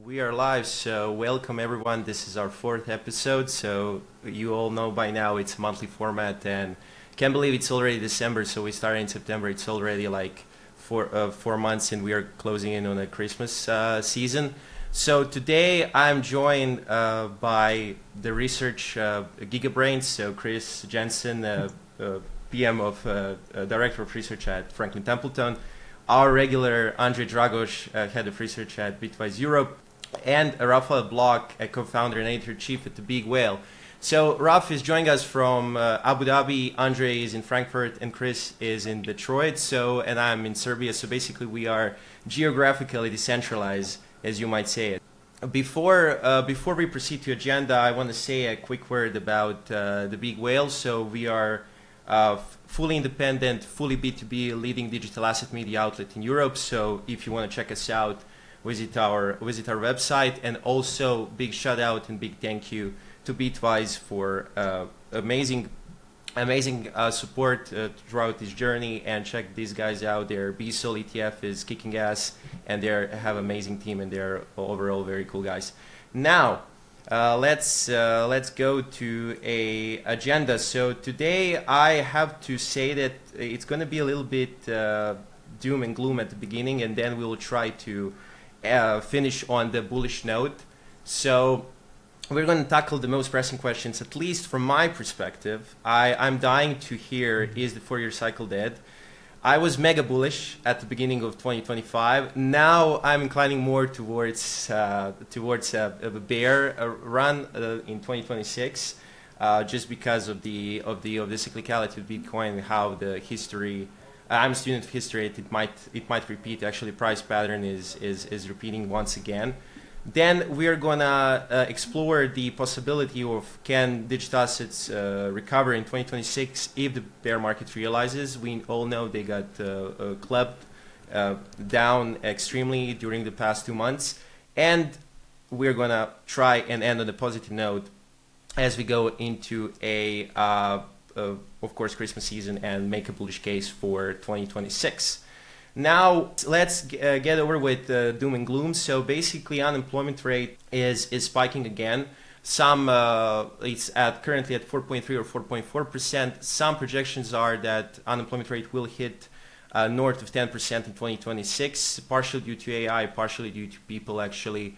We are live, so welcome everyone. This is our fourth episode. So you all know by now it's a monthly format, and can't believe it's already December. So we started in September. It's already like 4 months, and we are closing in on a Christmas season. So today I'm joined by the research Gigabrains. So Chris Jensen, PM of Director of Research at Franklin Templeton, our regular André Dragosch, Head of Research at Bitwise Europe, and Raphaël Bloch, a co-founder and editor-in-chief at the Big Whale. So Raf is joining us from Abu Dhabi, André is in Frankfurt, and Chris is in Detroit. And I'm in Serbia. So basically we are geographically decentralized, as you might say it. Before we proceed to agenda, I want to say a quick word about the Big Whale. So we are fully independent, fully B2B, leading digital asset media outlet in Europe. So if you want to check us out, visit our website. And also big shout out and big thank you to Bitwise for amazing support throughout this journey. And check these guys out. Their BSOL ETF is kicking ass, and they have amazing team, and they're overall very cool guys. Now let's go to a agenda. So today I have to say that it's going to be a little bit doom and gloom at the beginning, and then we will try to finish on the bullish note. So we're going to tackle the most pressing questions, at least from my perspective. I'm dying to hear, is the 4-year cycle dead? I was mega bullish at the beginning of 2025. Now I'm inclining more towards a bear run in 2026, just because of the cyclicality of Bitcoin, how the history. I'm a student of history. It might repeat. Actually, price pattern is repeating once again. Then we are gonna explore the possibility of, can digital assets recover in 2026 if the bear market realizes. We all know they got clubbed down extremely during the past 2 months, and we're gonna try and end on a positive note as we go into of course, Christmas season, and make a bullish case for 2026. Now let's get over with doom and gloom. So basically, unemployment rate is spiking again. It's currently at 4.3 or 4.4%. Some projections are that unemployment rate will hit north of 10% in 2026, partially due to AI, partially due to people actually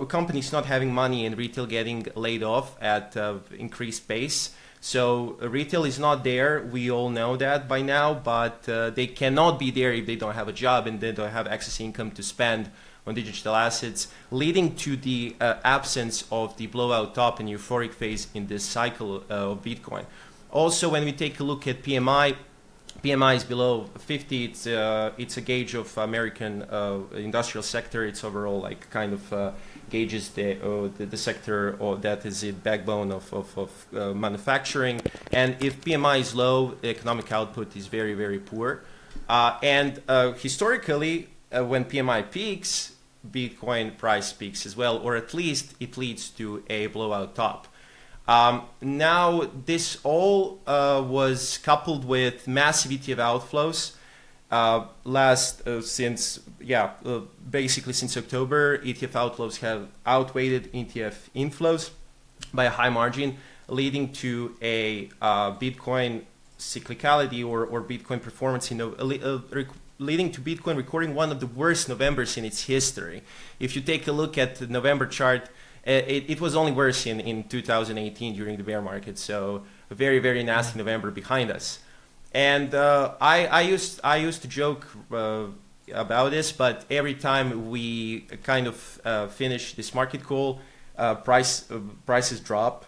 companies not having money and retail getting laid off at increased pace. So retail is not there. We all know that by now, but they cannot be there if they don't have a job and they don't have excess income to spend on digital assets, leading to the absence of the blowout top and euphoric phase in this cycle of Bitcoin. Also, when we take a look at PMI is below 50. It's a gauge of American industrial sector. It's overall like kind of gauges the sector that is the backbone of manufacturing. And if PMI is low, the economic output is very, very poor. And historically, when PMI peaks, Bitcoin price peaks as well, or at least it leads to a blowout top. Now, this all was coupled with massive ETF outflows. Basically since October, ETF outflows have outweighed ETF inflows by a high margin, leading to a Bitcoin cyclicality or Bitcoin performance, leading to Bitcoin recording one of the worst Novembers in its history. If you take a look at the November chart, it was only worse in 2018 during the bear market. So a very, very nasty November behind us. And I used to joke about this, but every time we kind of finish this market call, prices drop.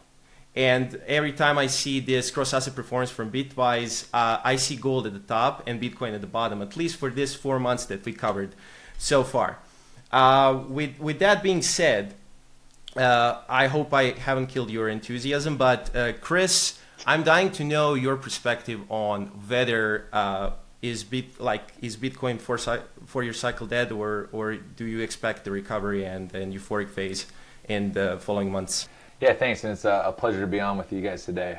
And every time I see this cross-asset performance from Bitwise, I see gold at the top and Bitcoin at the bottom, at least for this 4 months that we covered so far. With that being said, I hope I haven't killed your enthusiasm, but Chris, I'm dying to know your perspective on whether is Bitcoin 4-year cycle dead, or do you expect the recovery and euphoric phase in the following months? Yeah, thanks, and it's a pleasure to be on with you guys today.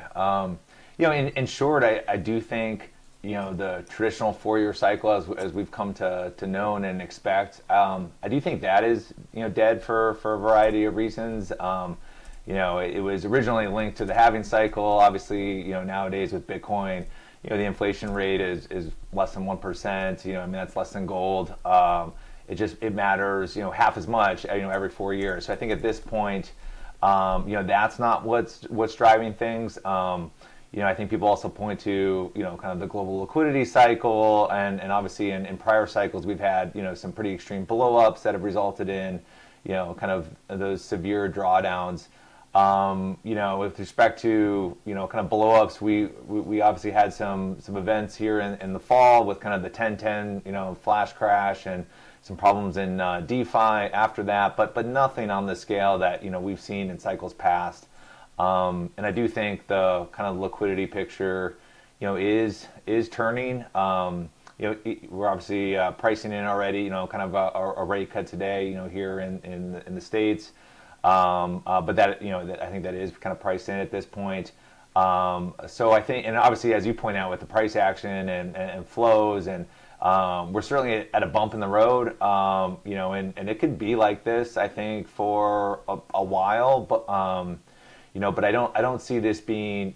In short, I do think the traditional 4-year cycle as we've come to know and expect. I do think that is dead for a variety of reasons. It was originally linked to the halving cycle. Obviously, nowadays with Bitcoin, the inflation rate is less than 1%. That's less than gold. It matters half as much every 4 years. So I think at this point, that's not what's driving things. I think people also point to kind of the global liquidity cycle, and obviously in prior cycles we've had some pretty extreme blowups that have resulted in kind of those severe drawdowns. With respect to kind of blowups, we obviously had some events here in the fall with kind of the 1010 flash crash and some problems in DeFi after that, but nothing on the scale that we've seen in cycles past. And I do think the kind of liquidity picture is turning. We're obviously pricing in already kind of a rate cut today here in the States. But that I think that is kind of priced in at this point. So I think, and obviously as you point out with the price action and flows, and we're certainly at a bump in the road, and it could be like this I think for a while, but but I don't see this being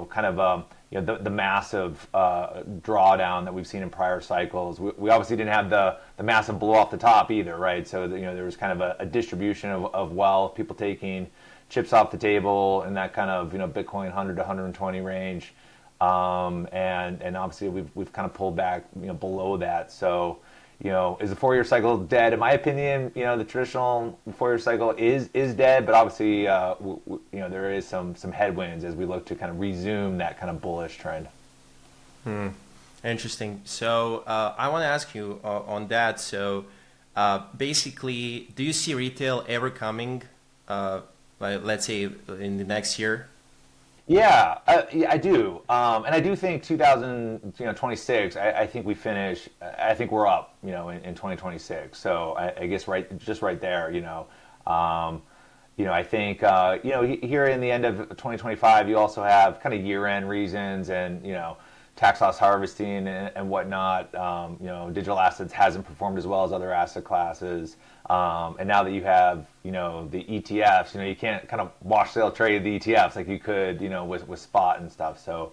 kind of the massive drawdown that we've seen in prior cycles. We obviously didn't have the massive blow off the top either, right? So there was kind of a distribution of wealth, people taking chips off the table in that kind of Bitcoin 100 to 120 range, and obviously we've kind of pulled back below that. So is the 4-year cycle dead? In my opinion, the traditional 4-year cycle is dead, but obviously, there is some headwinds as we look to kind of resume that kind of bullish trend. Interesting. So I want to ask you on that. So basically, do you see retail ever coming, let's say in the next year? Yeah, I do, and I do think 2026. I think we finish. I think we're up, in 2026. So I guess right there, I think here in the end of 2025, you also have kind of year-end reasons and tax loss harvesting and whatnot. Digital assets hasn't performed as well as other asset classes. And now that you have, the ETFs, you can't kind of wash sale trade the ETFs like you could, with spot and stuff. So,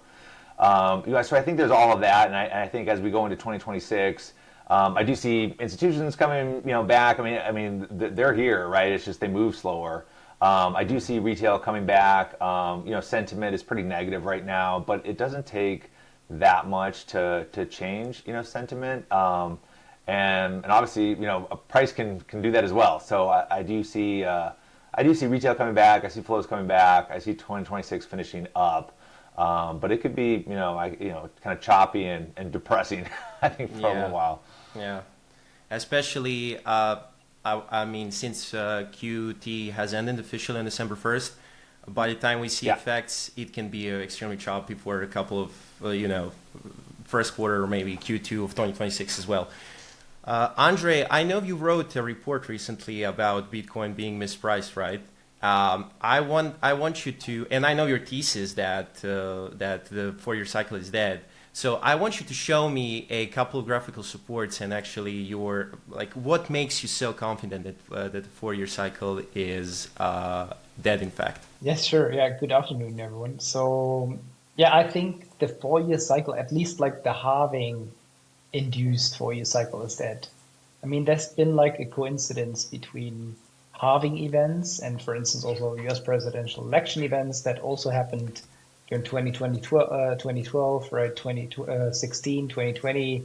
so I think there's all of that. And I think as we go into 2026, I do see institutions coming, back. I mean, they're here, right? It's just they move slower. I do see retail coming back. Sentiment is pretty negative right now, but it doesn't take that much to change, sentiment. And obviously, a price can do that as well. So I do see retail coming back. I see flows coming back. I see 2026 finishing up. But it could be, kind of choppy and depressing, I think, for a little while. Yeah. Especially, I mean, since QT has ended officially on December 1st, by the time we see effects, it can be extremely choppy for a couple of, first quarter or maybe Q2 of 2026 as well. André, I know you wrote a report recently about Bitcoin being mispriced, right? I want you to, and I know your thesis that the 4-year cycle is dead. So I want you to show me a couple of graphical supports and actually what makes you so confident that the 4-year cycle is dead, in fact. Yes, sure. Yeah. Good afternoon, everyone. So yeah, I think the 4-year cycle, at least like the halving induced 4-year cycle, is dead. I mean, there's been like a coincidence between halving events and, for instance, also US presidential election events that also happened during 2012, right? 2016, 2020,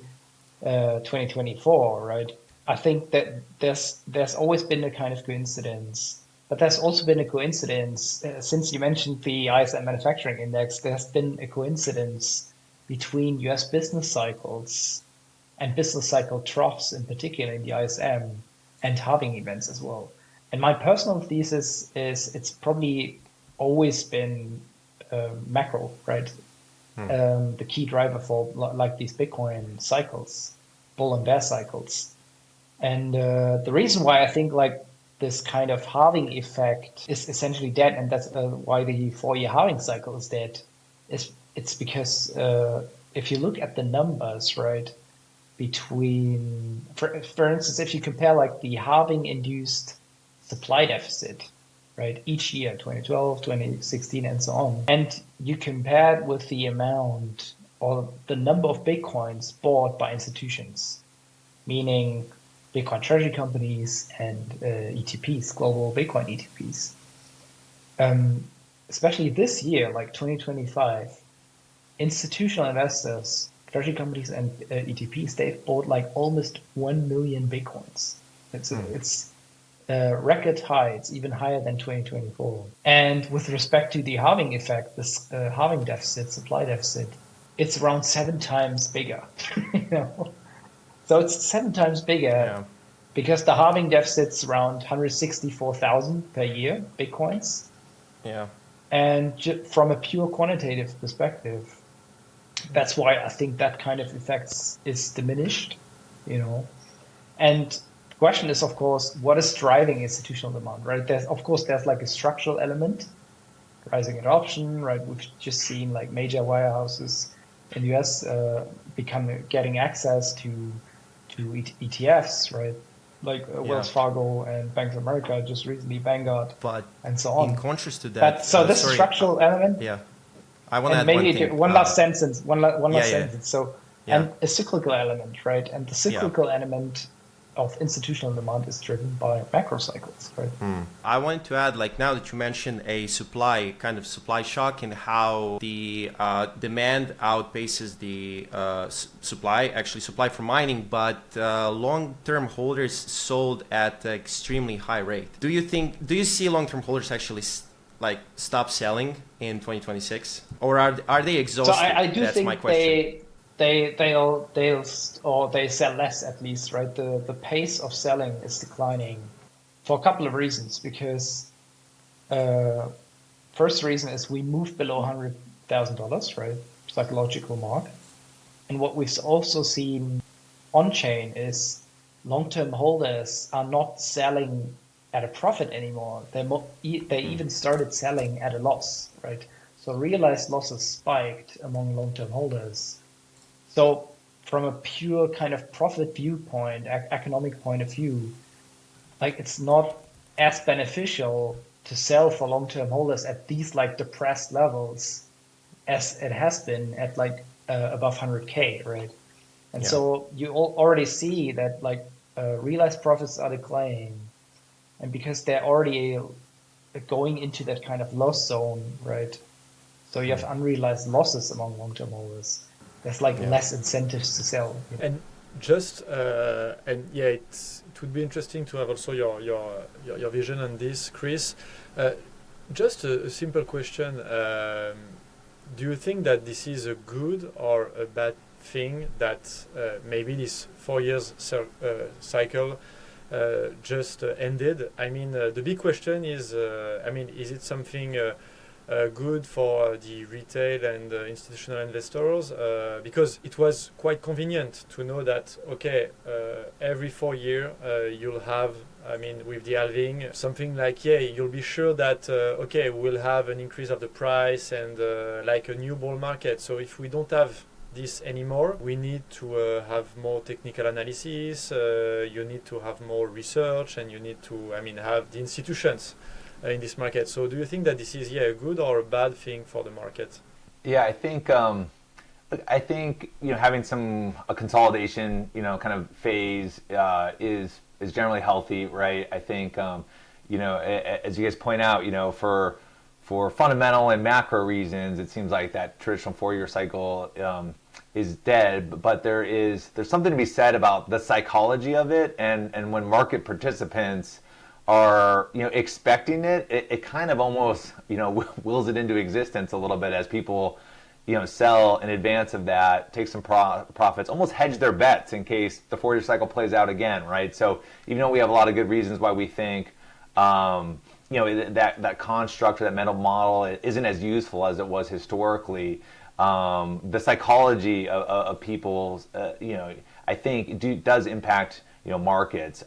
2024, right? I think that there's always been a kind of coincidence. But there's also been a coincidence, since you mentioned the ISM manufacturing index, there's been a coincidence between US business cycles and business cycle troughs, in particular in the ISM, and halving events as well. And my personal thesis is it's probably always been macro, right? The key driver for like these Bitcoin cycles, bull and bear cycles. And the reason why I think like this kind of halving effect is essentially dead, and that's why the 4-year halving cycle is dead. It's because if you look at the numbers, right, between, for instance, if you compare like the halving-induced supply deficit, right, each year, 2012, 2016, and so on, and you compare it with the amount or the number of Bitcoins bought by institutions, meaning Bitcoin Treasury companies and ETPs, global Bitcoin ETPs. Especially this year, like 2025, institutional investors, Treasury companies, and ETPs, they've bought like almost 1 million Bitcoins. It's record high. It's even higher than 2024. And with respect to the halving effect, this halving deficit, supply deficit, it's around 7 times bigger. You know? So it's 7 times bigger because the halving deficit's around 164,000 per year Bitcoins. Yeah. And from a pure quantitative perspective, that's why I think that kind of effects is diminished, you know. And the question is, of course, what is driving institutional demand, right? There's like a structural element, rising adoption, right? We've just seen like major wirehouses in the US getting access to ETFs, right? Like Wells Fargo and Bank of America, just recently Vanguard, but and so on. In contrast to that, but so this structural element. Yeah, I want to add maybe one thing. One last sentence. One last sentence. So, and a cyclical element, right? And the cyclical element of institutional demand is driven by macro cycles, right? I wanted to add, like, now that you mentioned a supply shock and how the demand outpaces the supply for mining, but long-term holders sold at an extremely high rate. Do you see long-term holders actually stop selling in 2026, or are they exhausted? So I do That's think my question. they sell less, at least, right? The pace of selling is declining for a couple of reasons. Because first reason is we moved below $100,000, right? Psychological mark. And what we've also seen on chain is long-term holders are not selling at a profit anymore. They even started selling at a loss, right? So realized losses spiked among long-term holders. So from a pure kind of profit viewpoint, economic point of view, like it's not as beneficial to sell for long-term holders at these like depressed levels as it has been at like above 100K, right? And so you already see that like realized profits are declining, and because they're already going into that kind of loss zone, right? So you have unrealized losses among long-term holders. There's like less incentives to sell. You know? And just it would be interesting to have also your vision on this, Chris. Just a simple question: do you think that this is a good or a bad thing that maybe this 4 years cycle just ended? I mean, the big question is, is it something good for the retail and institutional investors? Because it was quite convenient to know that, every 4 years you'll have, with the halving, something like, you'll be sure that, we'll have an increase of the price and like a new bull market. So if we don't have this anymore, we need to have more technical analysis, you need to have more research, and you need to, have the institutions in this market. So do you think that this is a good or a bad thing for the market? Yeah, I think having a consolidation kind of phase is generally healthy, right? I think as you guys point out, for fundamental and macro reasons, it seems like that traditional 4-year cycle is dead. But there's something to be said about the psychology of it, and when market participants are expecting it kind of almost wills it into existence a little bit as people sell in advance of that, take some profits, almost hedge their bets in case the 4-year cycle plays out again, right? So even though we have a lot of good reasons why we think that construct or that mental model isn't as useful as it was historically, the psychology of people I think does impact markets.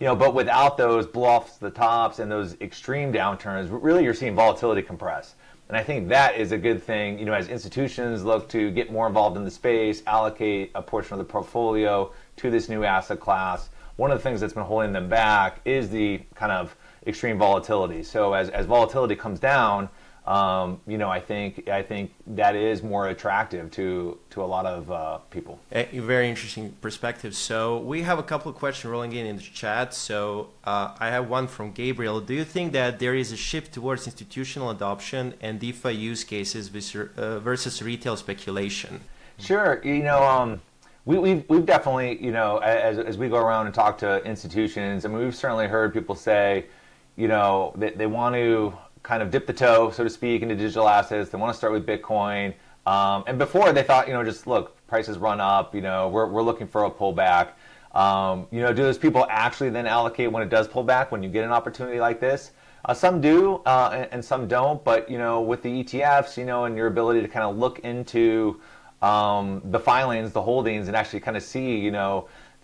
But without those blow-offs to the tops and those extreme downturns, really you're seeing volatility compress. And I think that is a good thing, as institutions look to get more involved in the space, allocate a portion of the portfolio to this new asset class. One of the things that's been holding them back is the kind of extreme volatility. So as volatility comes down, I think that is more attractive to a lot of people. A very interesting perspective. So we have a couple of questions rolling in the chat. So I have one from Gabriel. Do you think that there is a shift towards institutional adoption and DeFi use cases versus retail speculation? Sure. We've definitely, as we go around and talk to institutions, I mean, we've certainly heard people say, they want to kind of dip the toe, so to speak, into digital assets. They want to start with Bitcoin. And before they thought, just look, prices run up, we're looking for a pullback. Do those people actually then allocate when it does pull back, when you get an opportunity like this? Some do, and some don't. But, with the ETFs, and your ability to kind of look into the filings, the holdings, and actually kind of see,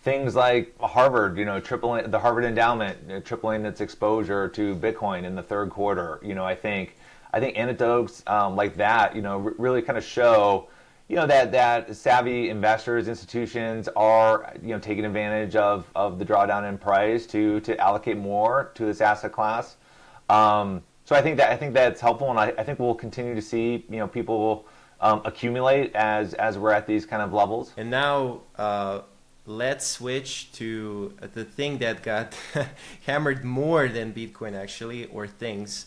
things like Harvard, tripling the Harvard endowment, tripling its exposure to Bitcoin in the third quarter. I think anecdotes like that, really kind of show, that savvy investors, institutions are, taking advantage of the drawdown in price to allocate more to this asset class. So I think that's helpful, and I think we'll continue to see, people accumulate as we're at these kind of levels. And now let's switch to the thing that got hammered more than Bitcoin actually, or things,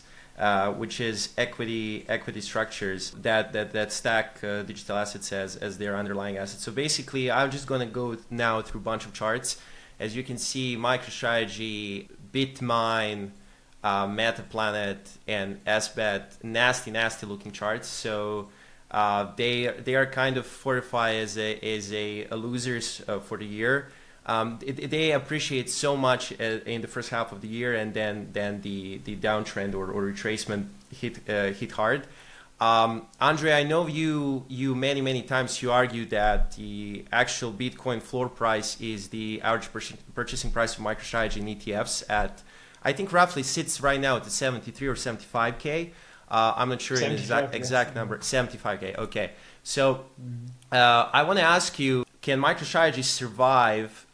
which is equity structures that stack digital assets as their underlying assets. So basically, I'm just going to go now through a bunch of charts. As you can see, MicroStrategy, Bitmine, Metaplanet, and SBET, nasty looking charts. So they are kind of fortified as a losers for the year. They appreciate so much in the first half of the year, and then the downtrend or retracement hit hard. André, I know you many times you argue that the actual Bitcoin floor price is the average purchasing price of MicroStrategy and ETFs at, I think roughly sits right now at the 73 or 75K. I'm not sure an exact number. 75K. Okay. So I want to ask you, can MicroStrategy survive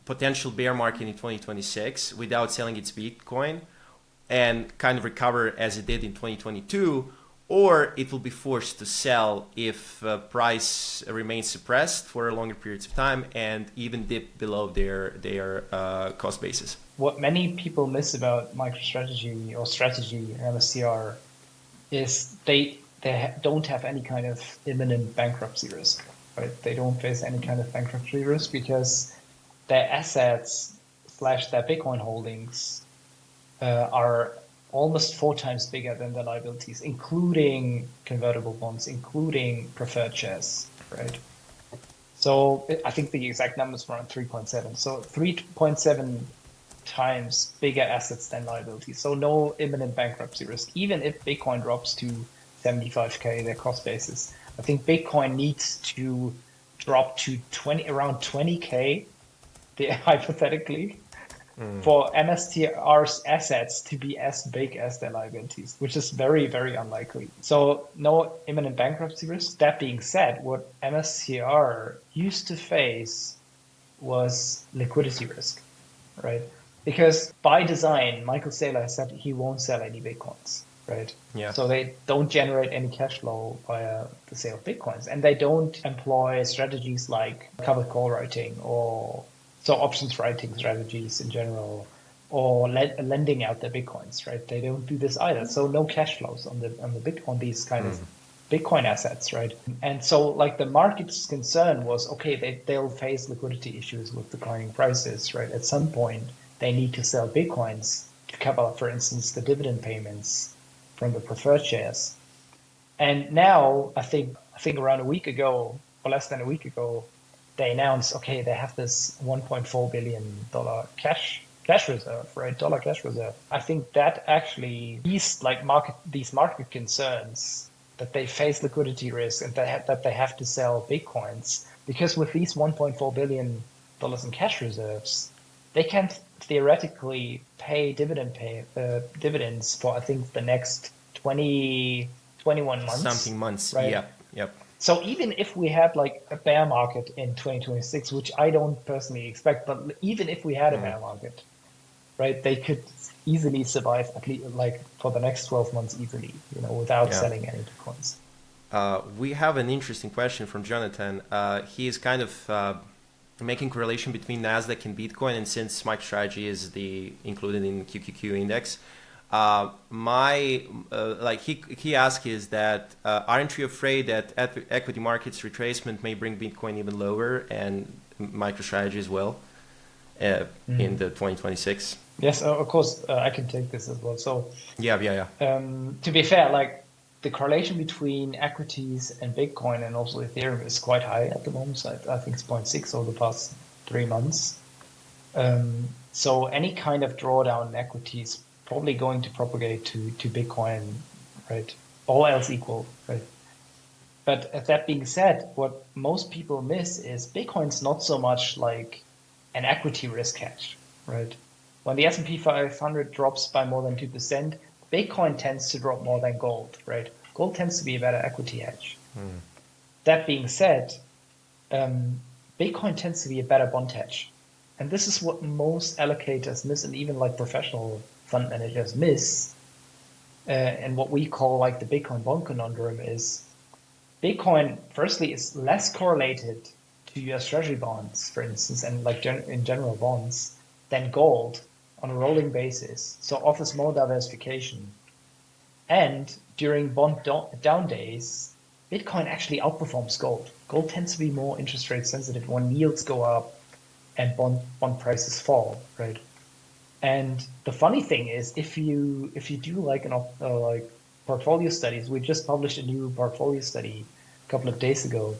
potential bear market in 2026 without selling its Bitcoin and kind of recover as it did in 2022, or it will be forced to sell if price remains suppressed for longer periods of time and even dip below their cost basis? What many people miss about MicroStrategy or strategy MSTR is they don't have any kind of imminent bankruptcy risk, right? They don't face any kind of bankruptcy risk because their assets / their Bitcoin holdings are almost 4 times bigger than their liabilities, including convertible bonds, including preferred shares, right? So I think the exact numbers were around 3.7. So 3.7 times bigger assets than liabilities. So no imminent bankruptcy risk. Even if Bitcoin drops to 75K, their cost basis, I think Bitcoin needs to drop to around 20K, hypothetically, for MSTR's assets to be as big as their liabilities, which is very, very unlikely. So no imminent bankruptcy risk. That being said, what MSTR used to face was liquidity risk, right? Because by design, Michael Saylor has said he won't sell any Bitcoins, right? Yeah. So they don't generate any cash flow via the sale of Bitcoins. And they don't employ strategies like covered call writing or options writing strategies in general, or lending out their Bitcoins, right? They don't do this either. So no cash flows on these kind of Bitcoin assets, right? And so like the market's concern was, okay, they'll face liquidity issues with declining prices, right? At some point, they need to sell Bitcoins to cover, for instance, the dividend payments from the preferred shares. And now, I think around a week ago, or less than a week ago, they announced, okay, they have this $1.4 billion cash reserve, right? Dollar cash reserve. I think that actually these market concerns that they face liquidity risk and that they have to sell Bitcoins, because with these $1.4 billion in cash reserves, they can theoretically pay dividends for, I think, the next 20 21 months. Something months. Right? Yep. So even if we had like a bear market in 2026, which I don't personally expect, but even if we had a bear market, right, they could easily survive at least like for the next 12 months easily, without selling any Bitcoins. We have an interesting question from Jonathan. He is kind of making correlation between Nasdaq and Bitcoin, and since MicroStrategy is included in QQQ index, he asked is that aren't you afraid that equity markets retracement may bring Bitcoin even lower and MicroStrategy as well in the 2026? Yes, of course, I can take this as well. So yeah. To be fair, like the correlation between equities and Bitcoin and also Ethereum is quite high at the moment. So I think it's 0.6 over the past 3 months. So any kind of drawdown in equities probably going to propagate to Bitcoin, right? All else equal, right? But that being said, what most people miss is Bitcoin's not so much like an equity risk hedge, right? When the S&P 500 drops by more than 2%, Bitcoin tends to drop more than gold, right? Gold tends to be a better equity hedge. That being said, Bitcoin tends to be a better bond hedge. And this is what most allocators miss, and even like professional fund managers miss. And what we call like the Bitcoin bond conundrum is Bitcoin, firstly, is less correlated to US Treasury bonds, for instance, and like in general bonds than gold on a rolling basis. So offers more diversification. And during bond down days, Bitcoin actually outperforms gold. Gold tends to be more interest rate sensitive when yields go up and bond prices fall, right? And the funny thing is, if you do like portfolio studies, we just published a new portfolio study a couple of days ago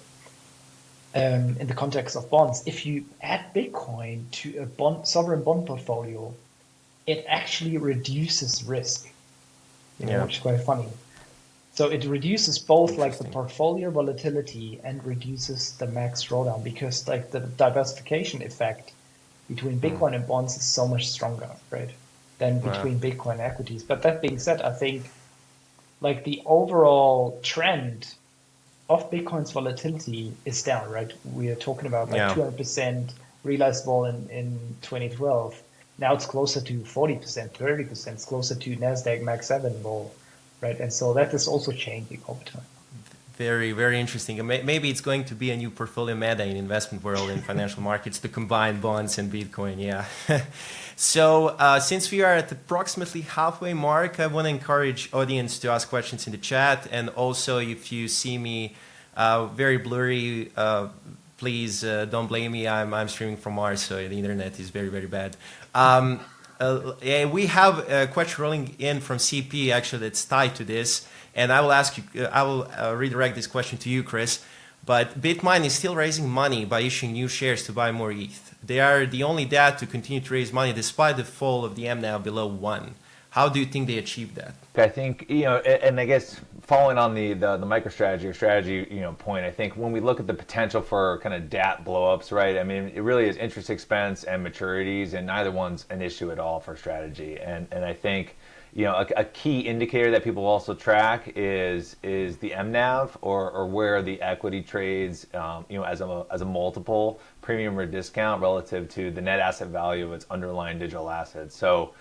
in the context of bonds. If you add Bitcoin to a sovereign bond portfolio, it actually reduces risk, which is quite funny. So it reduces both like the portfolio volatility and reduces the max drawdown because like the diversification effect between Bitcoin and bonds is so much stronger, right, than between Bitcoin and equities. But that being said, I think like the overall trend of Bitcoin's volatility is down, right? We are talking about like 200% realized vol in 2012. Now it's closer to 40%, 30%. It's closer to Nasdaq Max 7 vol, right? And so that is also changing over time. Very, very interesting. And maybe it's going to be a new portfolio meta in investment world and financial markets to combine bonds and Bitcoin. Yeah. So since we are at approximately halfway mark, I want to encourage audience to ask questions in the chat. And also, if you see me very blurry, please don't blame me. I'm streaming from Mars, so the internet is very, very bad. We have a question rolling in from CP actually that's tied to this. And I will ask you, I will redirect this question to you, Chris. But Bitmine is still raising money by issuing new shares to buy more ETH. They are the only DAT to continue to raise money despite the fall of the M now below 1. How do you think they achieved that? I think, and I guess following on the MicroStrategy or strategy, point, I think when we look at the potential for kind of DAT blowups, right? I mean, it really is interest expense and maturities, and neither one's an issue at all for strategy. And I think, a key indicator that people also track is the MNAV or where the equity trades, as a multiple premium or discount relative to the net asset value of its underlying digital assets. So,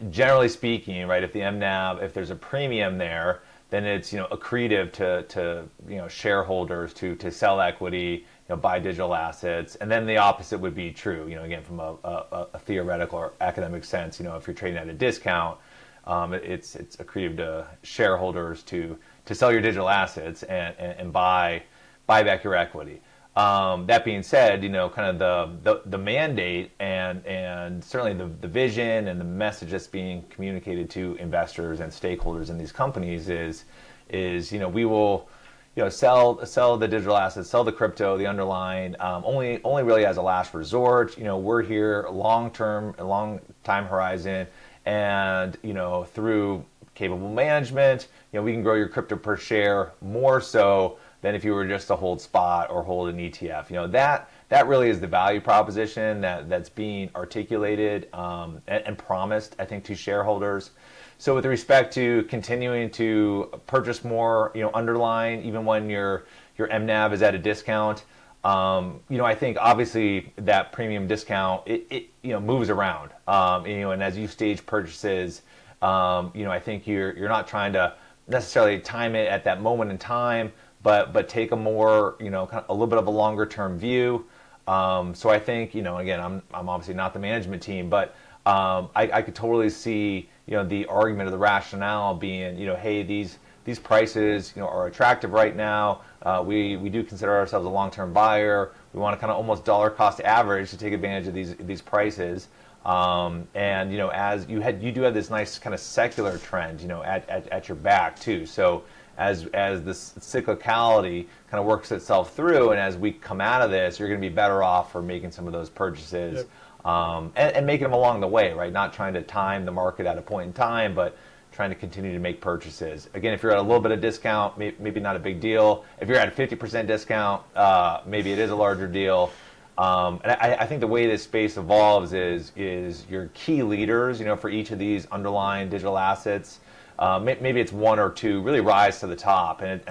generally speaking, right, if the MNAV, if there's a premium there, then it's accretive to shareholders to sell equity, buy digital assets, and then the opposite would be true. Again, from a theoretical or academic sense, if you're trading at a discount, it's accretive to shareholders to sell your digital assets and buy back your equity. That being said, kind of the mandate and certainly the vision and the message that's being communicated to investors and stakeholders in these companies is we will sell the digital assets, sell the crypto, the underlying, only really as a last resort. We're here long time horizon, and through capable management, we can grow your crypto per share more so than if you were just to hold spot or hold an ETF. that really is the value proposition that's being articulated and promised, I think, to shareholders. So with respect to continuing to purchase more, underlying, even when your MNAV is at a discount, I think obviously that premium discount it moves around, and as you stage purchases, I think you're not trying to necessarily time it at that moment in time, but take a more kind of a little bit of a longer term view. So I think again, I'm obviously not the management team, but I could totally see the argument of the rationale being hey, these prices are attractive right now. We do consider ourselves a long-term buyer. We want to kind of almost dollar cost average to take advantage of these prices. And as you do have this nice kind of secular trend at your back too. So as this cyclicality kind of works itself through, and as we come out of this, you're going to be better off for making some of those purchases. Yep. And making them along the way, right? Not trying to time the market at a point in time, but trying to continue to make purchases. Again, if you're at a little bit of discount, maybe not a big deal. If you're at a 50% discount, maybe it is a larger deal. And I think the way this space evolves is your key leaders, for each of these underlying digital assets. Maybe it's one or two really rise to the top, and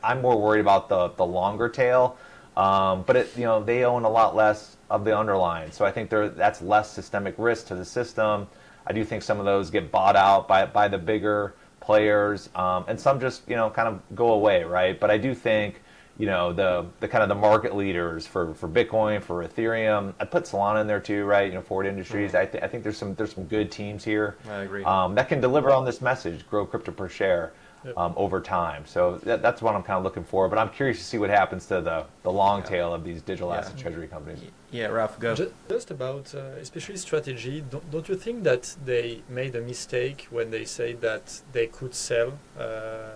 I'm more worried about the longer tail. But they own a lot less of the underlying, so I think that's less systemic risk to the system. I do think some of those get bought out by the bigger players, and some just kind of go away, right? But I do think the kind of the market leaders for Bitcoin, for Ethereum. I'd put Solana in there too, right? Forward Industries. I think there's some good teams here. I agree. That can deliver on this message, grow crypto per share. Yep. Over time. So that's what I'm kind of looking for. But I'm curious to see what happens to the long tail of these digital asset treasury companies. Yeah, Raph, go. Just about especially strategy, don't you think that they made a mistake when they say that they could sell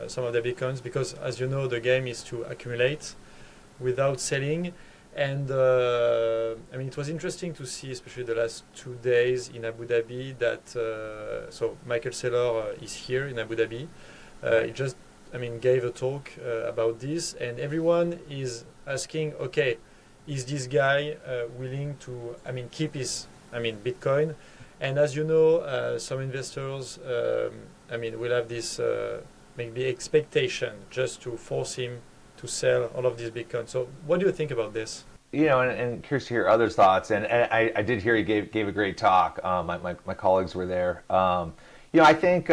some of their Bitcoins? Because as you know, the game is to accumulate without selling. And it was interesting to see, especially the last 2 days in Abu Dhabi, that so Michael Saylor is here in Abu Dhabi. He just, gave a talk about this, and everyone is asking, okay, is this guy willing to, keep his, Bitcoin? And as you know, some investors, will have this maybe expectation just to force him to sell all of these Bitcoin. So what do you think about this? And curious to hear others' thoughts. And I did hear he gave a great talk. My colleagues were there. I think,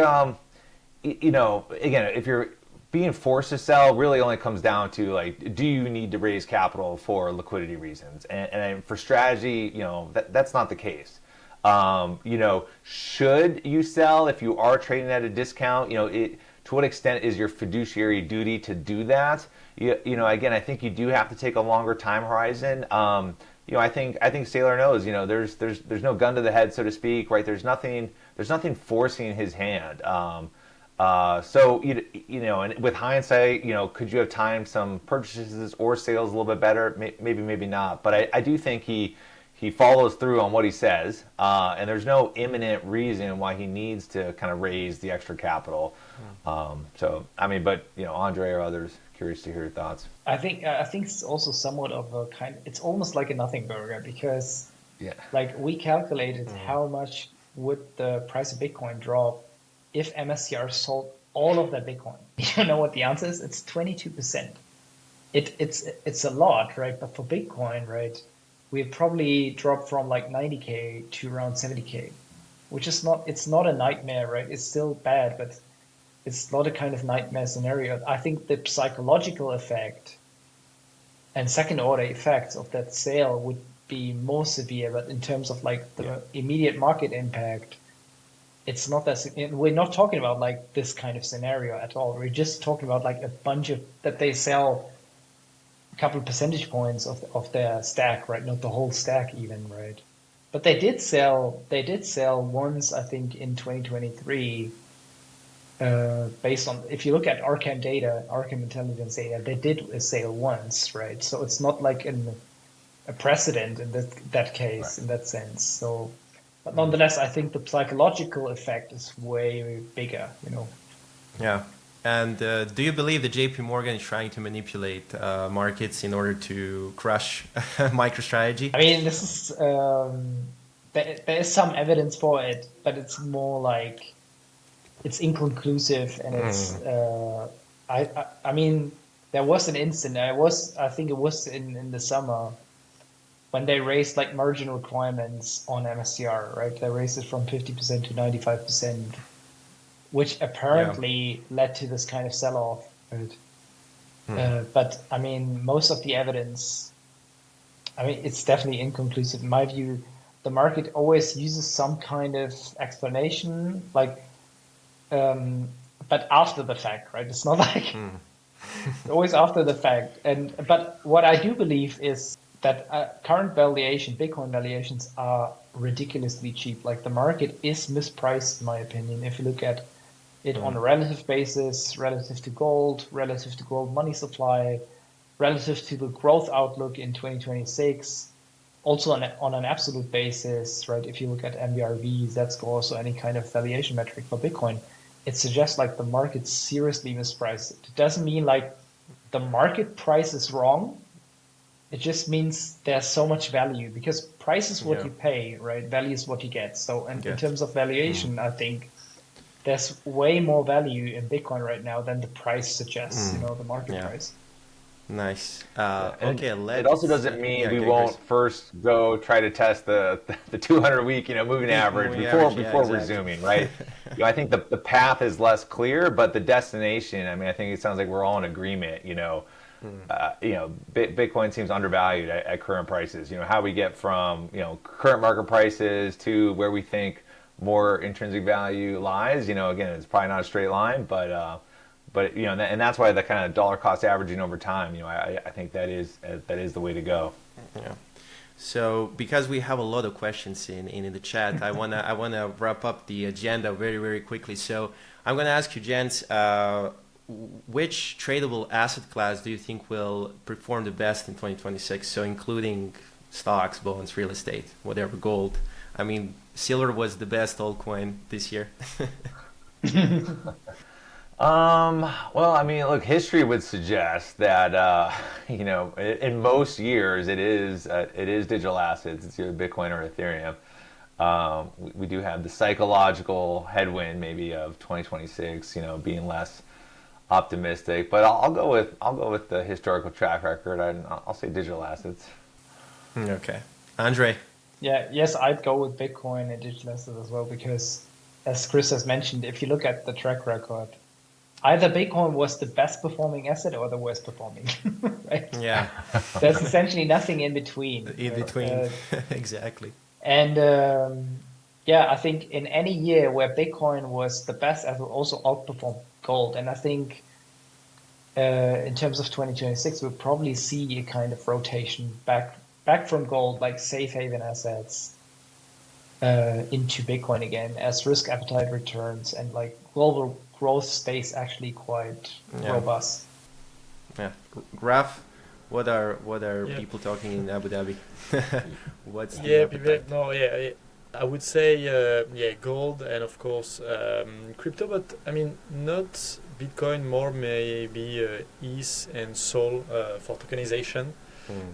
again, if you're being forced to sell, really only comes down to do you need to raise capital for liquidity reasons? And for strategy, that's not the case. Should you sell if you are trading at a discount? To what extent is your fiduciary duty to do that? Again, I think you do have to take a longer time horizon. I think Saylor knows. There's no gun to the head, so to speak, right? There's nothing forcing his hand. So and with hindsight, could you have timed some purchases or sales a little bit better? Maybe not. But I do think he follows through on what he says, and there's no imminent reason why he needs to kind of raise the extra capital. But André or others, curious to hear your thoughts. I think it's also somewhat of a it's almost like a nothing burger, because we calculated how much would the price of Bitcoin drop if MSCR sold all of that Bitcoin. You know what the answer is? It's 22%. It's a lot, right? But for Bitcoin, right, we've probably dropped from 90K to around 70K, which is it's not a nightmare, right? It's still bad, but it's not a kind of nightmare scenario. I think the psychological effect and second order effects of that sale would be more severe, but in terms of the immediate market impact, it's not that. We're not talking about this kind of scenario at all. We're just talking about a bunch of that they sell a couple of percentage points of their stack, right? Not the whole stack even, right? But they did sell once, I think, in 2023. Based on, if you look at Arkham data, Arkham intelligence data, they did a sale once, right? So it's not a precedent in that case, right, in that sense. So. But nonetheless, I think the psychological effect is way bigger, Yeah. And do you believe that JP Morgan is trying to manipulate markets in order to crush MicroStrategy? I mean, this is there is some evidence for it, but it's more like it's inconclusive, and it's I mean, there was an instant. I think it was in the summer when they raised like margin requirements on MSCR, right? They raised it from 50% to 95%, which apparently led to this kind of sell-off, right? But I mean, most of the evidence, I mean, it's definitely inconclusive. In my view, the market always uses some kind of explanation, like, but after the fact, right? It's not like it's always after the fact. But what I do believe is that current valuation, Bitcoin valuations, are ridiculously cheap. Like the market is mispriced, in my opinion. If you look at it on a relative basis, relative to gold money supply, relative to the growth outlook in 2026, also on an absolute basis, right? If you look at MVRV, Z-scores, or any kind of valuation metric for Bitcoin, it suggests like the market seriously mispriced it. It doesn't mean like the market price is wrong. It just means there's so much value, because price is what you pay, right? Value is what you get. So in terms of valuation, I think there's way more value in Bitcoin right now than the price suggests, the market price. Nice. Okay, it also doesn't mean we won't first go try to test the 200-week moving average before resuming, right? I think the path is less clear, but the destination, I mean, I think it sounds like we're all in agreement. Bitcoin seems undervalued at current prices. How we get from current market prices to where we think more intrinsic value lies. Again, it's probably not a straight line, but and that's why the kind of dollar cost averaging over time. I think that is the way to go. Yeah. So because we have a lot of questions in the chat, I wanna wrap up the agenda very, very quickly. So I'm gonna ask you, gents, which tradable asset class do you think will perform the best in 2026? So including stocks, bonds, real estate, whatever, gold. I mean, silver was the best altcoin this year. Well, I mean, look, history would suggest that in most years it is digital assets. It's either Bitcoin or Ethereum. We do have the psychological headwind maybe of 2026, being less optimistic. But I'll go with the historical track record, and I'll say digital assets. Okay, André. Yes, I'd go with Bitcoin and digital assets as well, because as Chris has mentioned, if you look at the track record, either Bitcoin was the best performing asset or the worst performing, right? Yeah. There's essentially nothing in between. Exactly. And I think in any year where Bitcoin was the best, it will also outperform gold. And I think in terms of 2026, we'll probably see a kind of rotation back from gold, like safe haven assets, into Bitcoin again, as risk appetite returns and like global growth stays actually quite robust. Yeah, Raph, what are people talking in Abu Dhabi? What's the appetite? I would say gold and of course crypto, but I mean not Bitcoin, more maybe ETH and Sol for tokenization.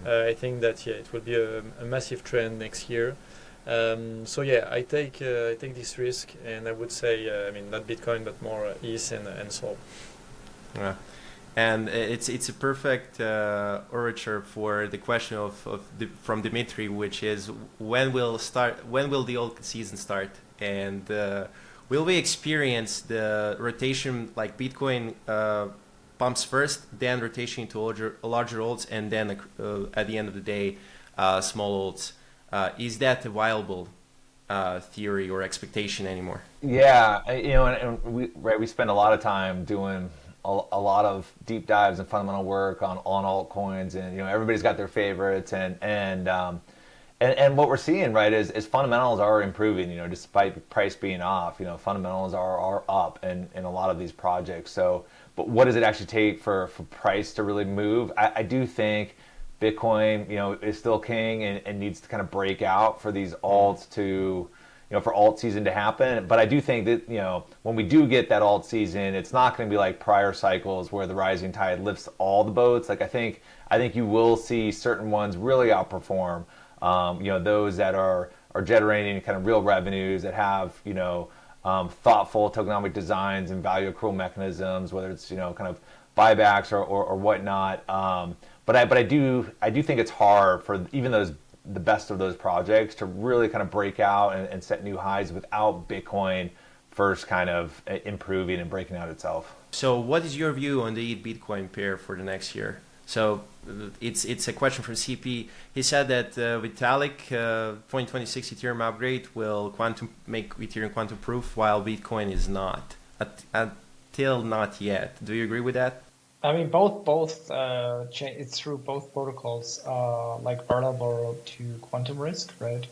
I think that it will be a massive trend next year. I take this risk, and I would say not Bitcoin but more ETH and Sol. Yeah, and it's a perfect orature for the question from Dimitri, which is when will the old season start, and will we experience the rotation like Bitcoin pumps first, then rotation into larger alts, and then at the end of the day, small alts? Is that a viable theory or expectation anymore? Yeah, and we spend a lot of time doing a lot of deep dives and fundamental work on altcoins, and everybody's got their favorites, and what we're seeing, right, is fundamentals are improving. Despite price being off, fundamentals are up in a lot of these projects. So, but what does it actually take for price to really move? I do think Bitcoin, is still king and needs to kind of break out for these alts to, for alt season to happen. But I do think that, when we do get that alt season, it's not going to be like prior cycles where the rising tide lifts all the boats. Like I think you will see certain ones really outperform, those that are generating kind of real revenues, that have, thoughtful tokenomic designs and value accrual mechanisms, whether it's, kind of buybacks or whatnot. But I do think it's hard for even the best of those projects to really kind of break out and set new highs without Bitcoin first kind of improving and breaking out itself. So what is your view on the ETH Bitcoin pair for the next year? So it's a question from CP. He said that Vitalik 2026 Ethereum upgrade will make Ethereum quantum proof, while Bitcoin is not. Until not yet. Do you agree with that? I mean, it's true. Both protocols are like vulnerable to quantum risk, right?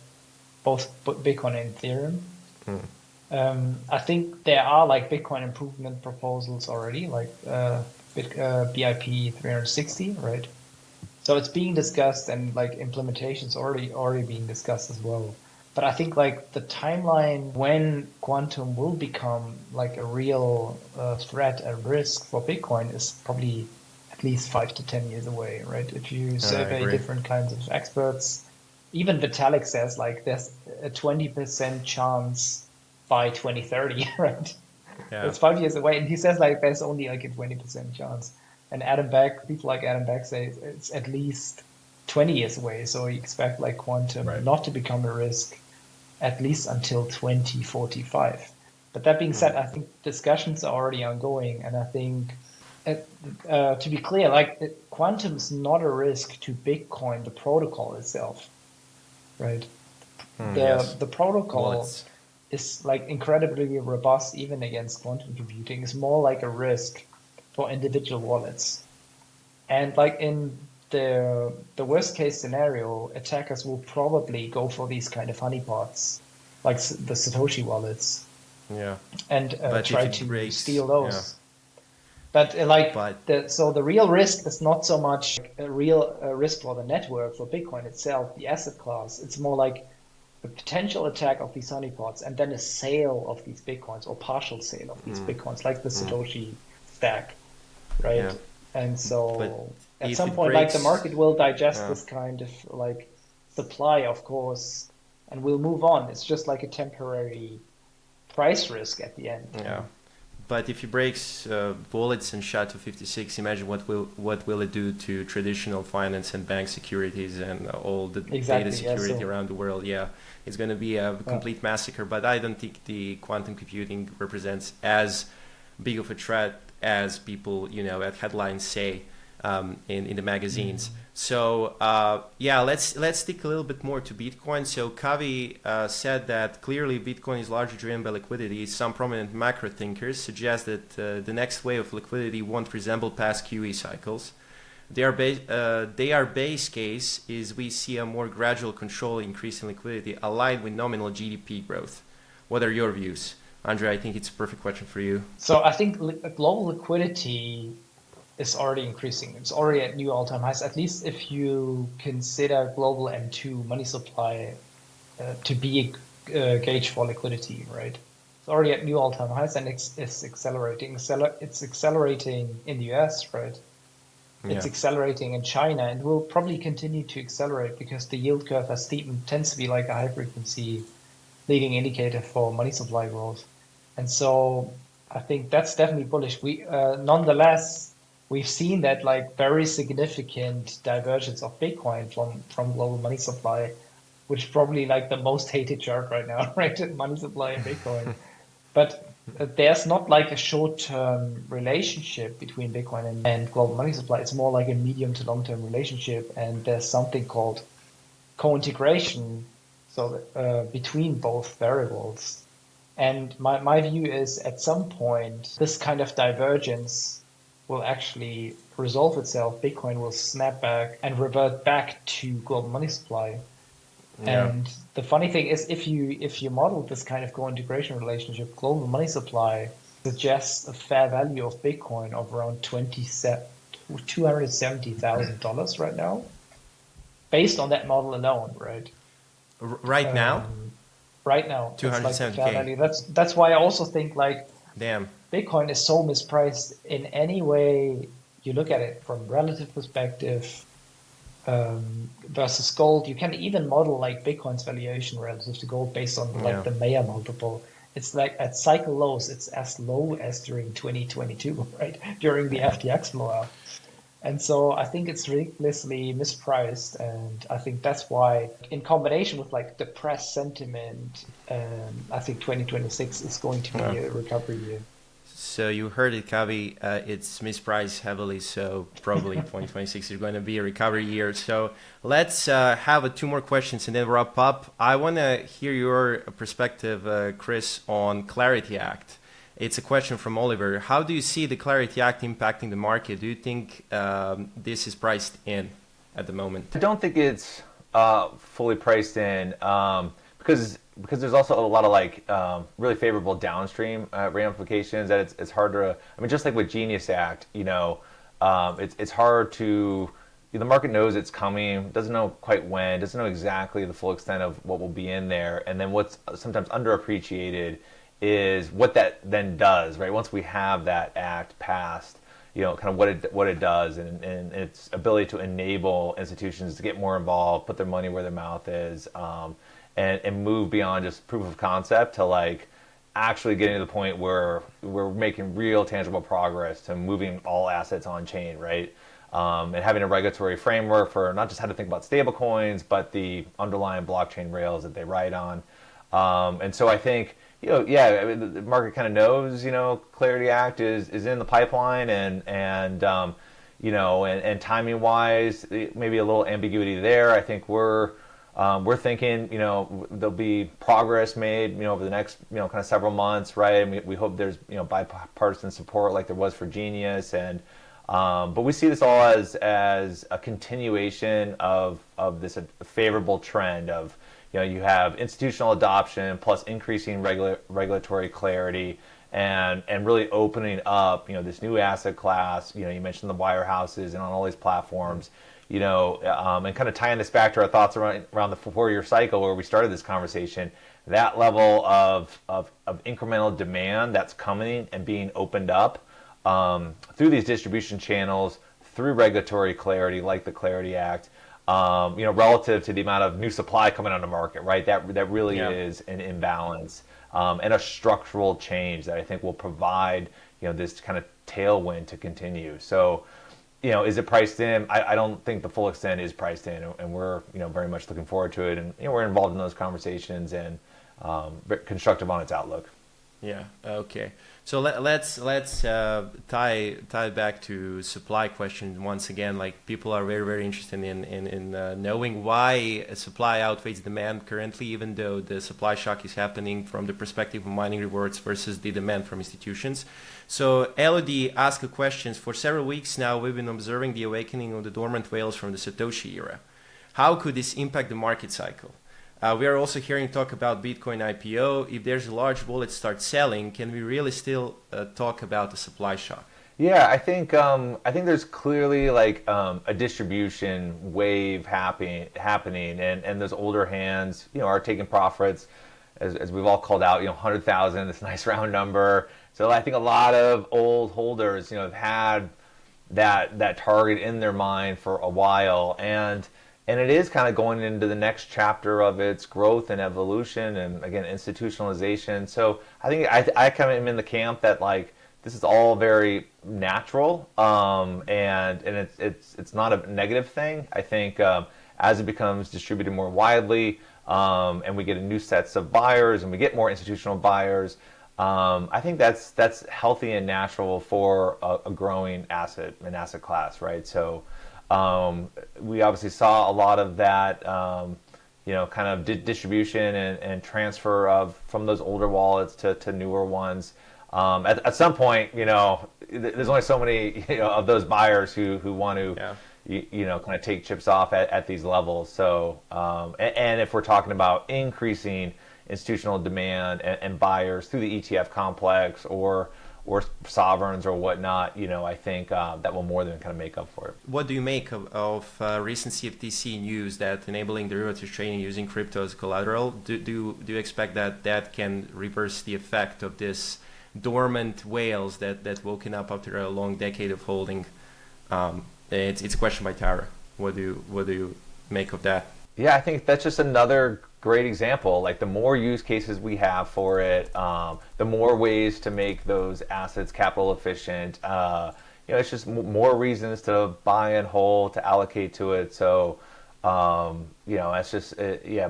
Both Bitcoin and Ethereum. I think there are like Bitcoin improvement proposals already, like BIP 360, right? So it's being discussed, and like implementations already being discussed as well. But I think like the timeline when quantum will become like a real threat and risk for Bitcoin is probably at least 5 to 10 years away, right? If you survey different kinds of experts, even Vitalik says like there's a 20% chance by 2030, right? Yeah. It's 5 years away, and he says like there's only like a 20% chance. And people like Adam Beck say it's at least 20 years away. So you expect like quantum not to become a risk at least until 2045. But that being said, I think discussions are already ongoing, and I think to be clear, like quantum is not a risk to Bitcoin, the protocol itself, right? The protocol is like incredibly robust even against quantum computing. It's more like a risk for individual wallets, and like in the worst case scenario, attackers will probably go for these kind of honeypots, like the Satoshi wallets, and try to steal those. Yeah. But so the real risk is not so much a real risk for the network, for Bitcoin itself, the asset class. It's more like the potential attack of these honeypots, and then a sale of these Bitcoins, or partial sale of these Bitcoins, like the Satoshi stack, right? Yeah. And so at some point, like the market will digest this kind of like supply, of course, and we'll move on. It's just like a temporary price risk at the end. Yeah. But if it breaks bullets and shot to 56, imagine what will it do to traditional finance and bank securities and all the data security around the world? Yeah, it's going to be a complete massacre. But I don't think the quantum computing represents as big of a threat as people, at headlines say in the magazines. So let's stick a little bit more to Bitcoin. So Kavi said that clearly Bitcoin is largely driven by liquidity. Some prominent macro thinkers suggest that the next wave of liquidity won't resemble past QE cycles. Their base case is we see a more gradual control increase in liquidity aligned with nominal GDP growth. What are your views? André, I think it's a perfect question for you. So I think global liquidity is already increasing. It's already at new all-time highs, at least if you consider global M2 money supply to be a gauge for liquidity, right? It's already at new all-time highs, and it's accelerating. It's accelerating in the US, right? It's accelerating in China, and will probably continue to accelerate because the yield curve has steepened, tends to be like a high-frequency leading indicator for money supply growth. And so I think that's definitely bullish. Nonetheless, we've seen that like very significant divergence of Bitcoin from global money supply, which is probably like the most hated chart right now, right? Money supply and Bitcoin. But there's not like a short-term relationship between Bitcoin and global money supply. It's more like a medium to long-term relationship. And there's something called co-integration, so between both variables. And my view is at some point, this kind of divergence will actually resolve itself. Bitcoin will snap back and revert back to global money supply. Yeah. And the funny thing is, if you model this kind of co-integration relationship, global money supply suggests a fair value of Bitcoin of around $270,000 right now, based on that model alone, right? Right now? right now. That's like the fair 270K. value. That's why I also think like Damn. Bitcoin is so mispriced in any way you look at it from relative perspective versus gold. You can even model like Bitcoin's valuation relative to gold based on like Yeah. the Maya multiple. It's like at cycle lows, it's as low as during 2022, right? During the FTX blowout. And so I think it's ridiculously mispriced, and I think that's why, in combination with like depressed sentiment, I think 2026 is going to be Yeah. a recovery year. So you heard it, Kavi. It's mispriced heavily, so probably 2026 is going to be a recovery year. So let's have two more questions and then wrap up. I want to hear your perspective, Chris, on Clarity Act. It's a question from Oliver. How do you see the Clarity Act impacting the market? Do you think this is priced in at the moment? I don't think it's fully priced in because there's also a lot of like really favorable downstream ramifications that it's hard to. I mean, just like with Genius Act, it's hard to. The market knows it's coming, doesn't know quite when, doesn't know exactly the full extent of what will be in there, and then what's sometimes underappreciated is what that then does, right? Once we have that act passed, kind of what it does and its ability to enable institutions to get more involved, put their money where their mouth is, and move beyond just proof of concept to like actually getting to the point where we're making real tangible progress to moving all assets on chain, right? And having a regulatory framework for not just how to think about stable coins, but the underlying blockchain rails that they ride on. And so I think, I mean, the market kind of knows, Clarity Act is in the pipeline and timing wise, maybe a little ambiguity there. I think we're thinking, there'll be progress made, over the next, kind of several months, right? And we hope there's, bipartisan support like there was for Genius but we see this all as a continuation of this favorable trend of, you have institutional adoption plus increasing regulatory clarity and really opening up, this new asset class. You mentioned the wirehouses and on all these platforms, and kind of tying this back to our thoughts around the 4-year cycle where we started this conversation. That level of incremental demand that's coming and being opened up through these distribution channels, through regulatory clarity like the Clarity Act. Relative to the amount of new supply coming on the market, right? That really is an imbalance and a structural change that I think will provide, this kind of tailwind to continue. So, is it priced in? I don't think the full extent is priced in, and we're, very much looking forward to it, and we're involved in those conversations and constructive on its outlook. Yeah. Okay. So let's tie back to supply question once again. Like people are very, very interested in knowing why supply outweighs demand currently, even though the supply shock is happening from the perspective of mining rewards versus the demand from institutions. So Elodie asked a question. For several weeks now, we've been observing the awakening of the dormant whales from the Satoshi era. How could this impact the market cycle? We are also hearing talk about Bitcoin IPO. If there's a large wallet start selling, can we really still talk about the supply shock? Yeah, I think there's clearly like a distribution wave happening, and those older hands, are taking profits, as we've all called out, 100,000, this nice round number. So I think a lot of old holders, have had that target in their mind for a while, and it is kind of going into the next chapter of its growth and evolution and, again, institutionalization. So I think I kind of am in the camp that, like, this is all very natural, and it's not a negative thing. I think as it becomes distributed more widely and we get new sets of buyers and we get more institutional buyers, I think that's healthy and natural for a growing asset class, right? So we obviously saw a lot of that, kind of distribution and transfer from those older wallets to newer ones. At some point, there's only so many of those buyers who want to, kind of take chips off at these levels. So, and if we're talking about increasing institutional demand and buyers through the ETF complex or sovereigns or whatnot, I think that will more than kind of make up for it. What do you make of recent CFTC news that enabling derivatives trading using crypto as collateral? Do you expect that can reverse the effect of this dormant whales that woken up after a long decade of holding? It's a question by Tara. What do you make of that? Yeah, I think that's just another great example. Like the more use cases we have for it, the more ways to make those assets capital efficient. It's just more reasons to buy and hold, to allocate to it. So, it's just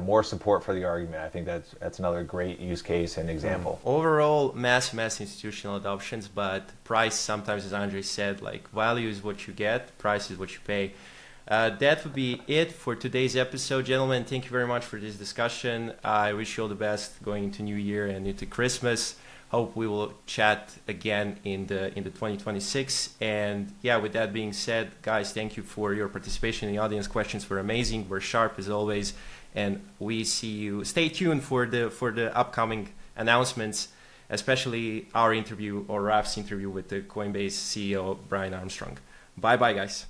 more support for the argument. I think that's another great use case and example. Overall, mass institutional adoptions, but price sometimes, as André said, like value is what you get, price is what you pay. That would be it for today's episode, gentlemen. Thank you very much for this discussion. I wish you all the best going into New Year and into Christmas. Hope we will chat again in the 2026. And yeah, with that being said, guys, thank you for your participation in the audience. Questions were amazing. We're sharp as always, and we see you. Stay tuned for the upcoming announcements, especially our interview or Raf's interview with the Coinbase CEO Brian Armstrong. Bye, guys.